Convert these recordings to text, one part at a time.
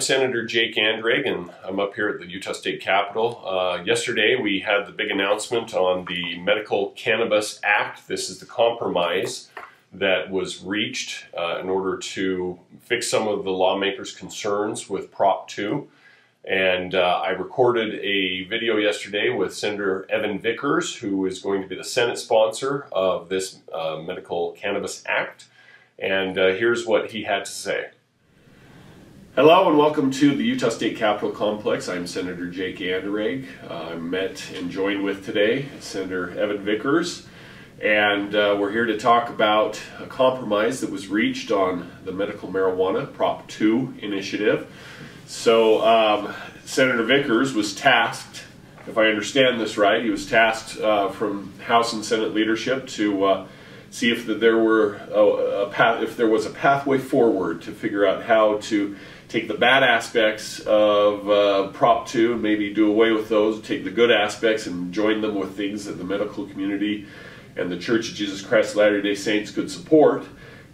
Senator Jake Anderegg, and I'm up here at the Utah State Capitol. Yesterday we had the big announcement on the Medical Cannabis Act. This is the compromise that was reached in order to fix some of the lawmakers' concerns with Prop 2. And I recorded a video yesterday with Senator Evan Vickers, who is going to be the Senate sponsor of this Medical Cannabis Act. And here's what he had to say. Hello and welcome to the Utah State Capitol Complex. I'm Senator Jake Anderegg. I'm met and joined with today Senator Evan Vickers. And we're here to talk about a compromise that was reached on the medical marijuana Prop 2 initiative. So Senator Vickers was tasked, if I understand this right, he was tasked from House and Senate leadership to see if there was a pathway forward to figure out how to take the bad aspects of Prop 2 and maybe do away with those, take the good aspects and join them with things that the medical community and the Church of Jesus Christ of Latter-day Saints could support.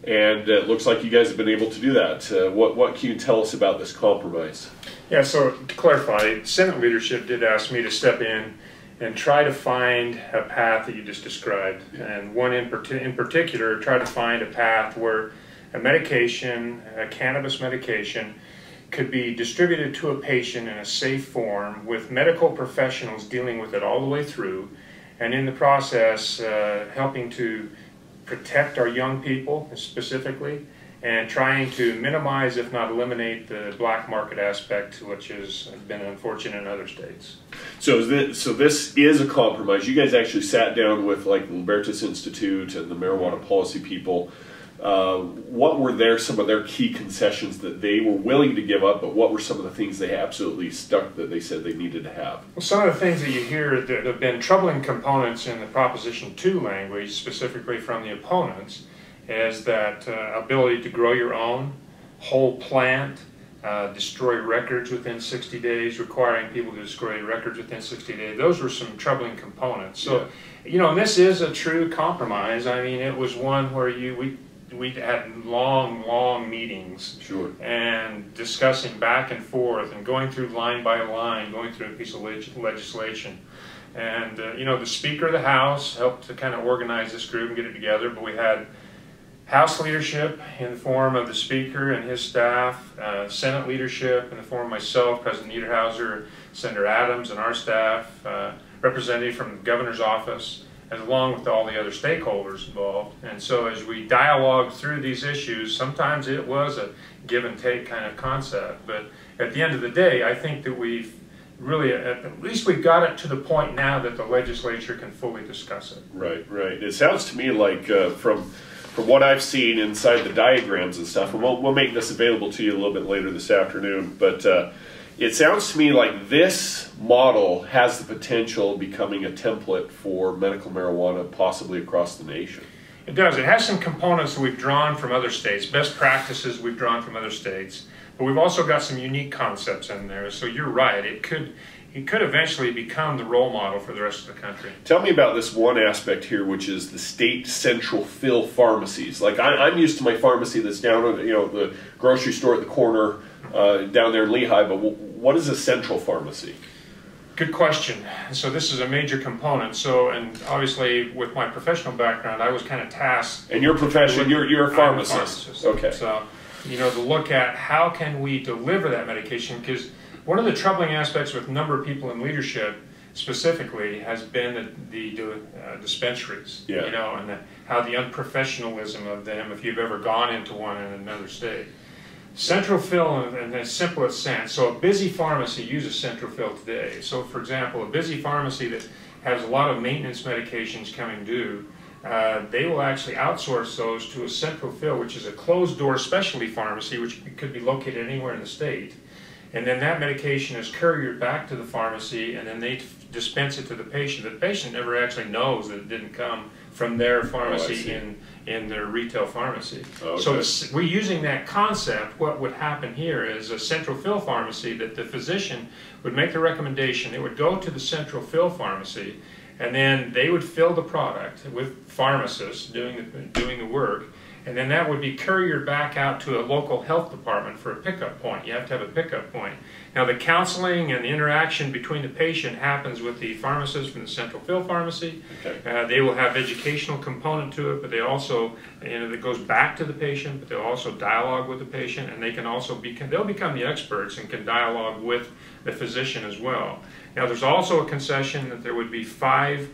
And it looks like you guys have been able to do that. What can you tell us about this compromise? Yeah, so to clarify, Senate leadership did ask me to step in and try to find a path that you just described. And one in particular, try to find a path where a medication, a cannabis medication, could be distributed to a patient in a safe form with medical professionals dealing with it all the way through, and in the process helping to protect our young people specifically, and trying to minimize, if not eliminate, the black market aspect, which has been unfortunate in other states. So this is a compromise. You guys actually sat down with like the Libertas Institute and the marijuana policy people. What were some of their key concessions that they were willing to give up, but what were some of the things they absolutely stuck that they said they needed to have? Well, some of the things that you hear that have been troubling components in the Proposition 2 language, specifically from the opponents, is that ability to grow your own, whole plant, destroy records within 60 days, requiring people to destroy records within 60 days. Those were some troubling components. So, you know, and this is a true compromise. I mean, it was one where we had long meetings, sure, and discussing back and forth and going through line by line, going through a piece of legislation. And, you know, the Speaker of the House helped to kind of organize this group and get it together, but we had House leadership in the form of the Speaker and his staff, Senate leadership in the form of myself, President Niederhauser, Senator Adams and our staff, representative from the Governor's office, and along with all the other stakeholders involved. And so as we dialogued through these issues, sometimes it was a give and take kind of concept. But at the end of the day, I think that we've really, at least we've got it to the point now that the legislature can fully discuss it. Right. It sounds to me like from what I've seen inside the diagrams and stuff, and we'll make this available to you a little bit later this afternoon, but it sounds to me like this model has the potential of becoming a template for medical marijuana possibly across the nation. It does. It has some components that we've drawn from other states, best practices we've drawn from other states, but we've also got some unique concepts in there. So you're right, it could eventually become the role model for the rest of the country. Tell me about this one aspect here, which is the state central fill pharmacies. Like I'm used to my pharmacy that's down at the grocery store at the corner down there in Lehigh, but what is a central pharmacy? Good question. So this is a major component. So, and obviously with my professional background, I was kind of tasked. And your profession, you're a pharmacist. Okay. So, you know, to look at how can we deliver that medication, because one of the troubling aspects with a number of people in leadership specifically has been the dispensaries, you know, and how the unprofessionalism of them, if you've ever gone into one in another state. Central fill in the simplest sense. So a busy pharmacy uses central fill today. So for example, a busy pharmacy that has a lot of maintenance medications coming due, they will actually outsource those to a central fill, which is a closed door specialty pharmacy, which could be located anywhere in the state. And then that medication is couriered back to the pharmacy, and then they dispense it to the patient. The patient never actually knows that it didn't come from their pharmacy in their retail pharmacy. Okay. So we're using that concept. What would happen here is a central fill pharmacy that the physician would make the recommendation. It would go to the central fill pharmacy, and then they would fill the product with pharmacists doing the work, and then that would be couriered back out to a local health department for a pickup point. You have to have a pickup point. Now the counseling and the interaction between the patient happens with the pharmacist from the central fill pharmacy. Okay. They will have educational component to it, but they also, that goes back to the patient, but they'll also dialogue with the patient, and they can also they'll become the experts and can dialogue with the physician as well. Now there's also a concession that there would be 5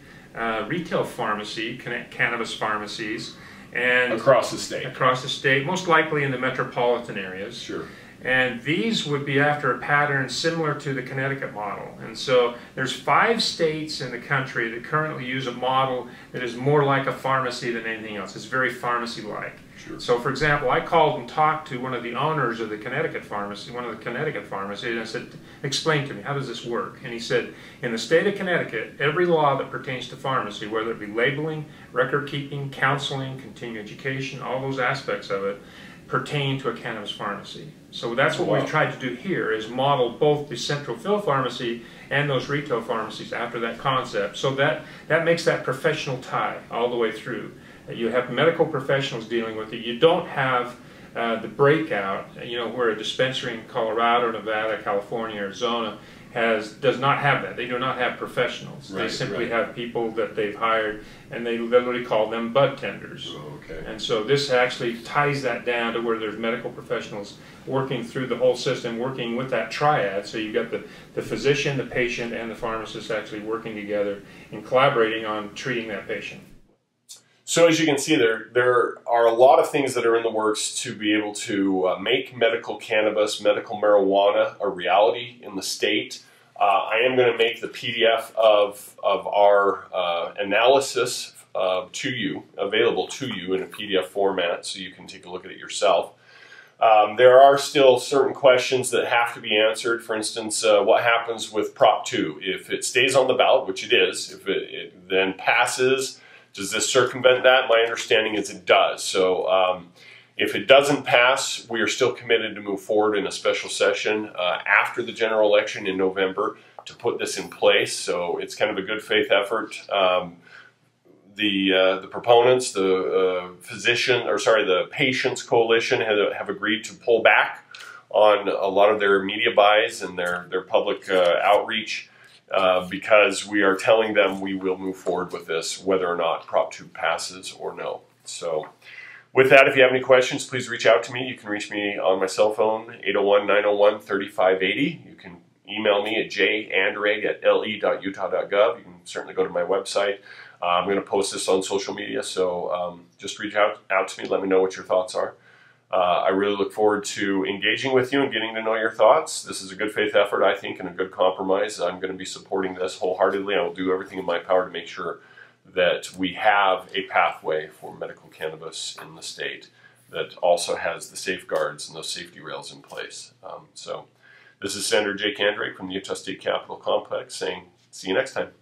retail cannabis pharmacies, and across the state. Across the state, most likely in the metropolitan areas. Sure. And these would be after a pattern similar to the Connecticut model. And so there's 5 states in the country that currently use a model that is more like a pharmacy than anything else. It's very pharmacy-like. Sure. So for example, I called and talked to one of the owners of the Connecticut pharmacy, and I said, explain to me, how does this work? And he said, in the state of Connecticut, every law that pertains to pharmacy, whether it be labeling, record keeping, counseling, continuing education, all those aspects of it, pertain to a cannabis pharmacy. So that's what we've tried to do here, is model both the central fill pharmacy and those retail pharmacies after that concept. So that makes that professional tie all the way through. You have medical professionals dealing with it. You don't have the breakout, where a dispensary in Colorado, Nevada, California, Arizona does not have that. They do not have professionals. Right, they simply right. have people that they've hired, and they literally call them bud tenders. Oh, okay. And so this actually ties that down to where there's medical professionals working through the whole system, working with that triad. So you've got the physician, the patient, and the pharmacist actually working together and collaborating on treating that patient. So as you can see, there are a lot of things that are in the works to be able to make medical cannabis, medical marijuana a reality in the state. I am going to make the PDF of our analysis to you, available to you in a PDF format so you can take a look at it yourself. There are still certain questions that have to be answered. For instance, what happens with Prop 2? If it stays on the ballot, which it is, if it then passes, does this circumvent that? My understanding is it does. So if it doesn't pass, we are still committed to move forward in a special session after the general election in November to put this in place. So it's kind of a good faith effort. The proponents, the the Patients Coalition have agreed to pull back on a lot of their media buys and their public outreach. Because we are telling them we will move forward with this, whether or not Prop 2 passes or no. So with that, if you have any questions, please reach out to me. You can reach me on my cell phone, 801-901-3580. You can email me at jandereg@le.utah.gov. You can certainly go to my website. I'm going to post this on social media, so just reach out to me. Let me know what your thoughts are. I really look forward to engaging with you and getting to know your thoughts. This is a good faith effort, I think, and a good compromise. I'm going to be supporting this wholeheartedly. I will do everything in my power to make sure that we have a pathway for medical cannabis in the state that also has the safeguards and those safety rails in place. So this is Senator Jake Anderegg from the Utah State Capitol Complex saying, see you next time.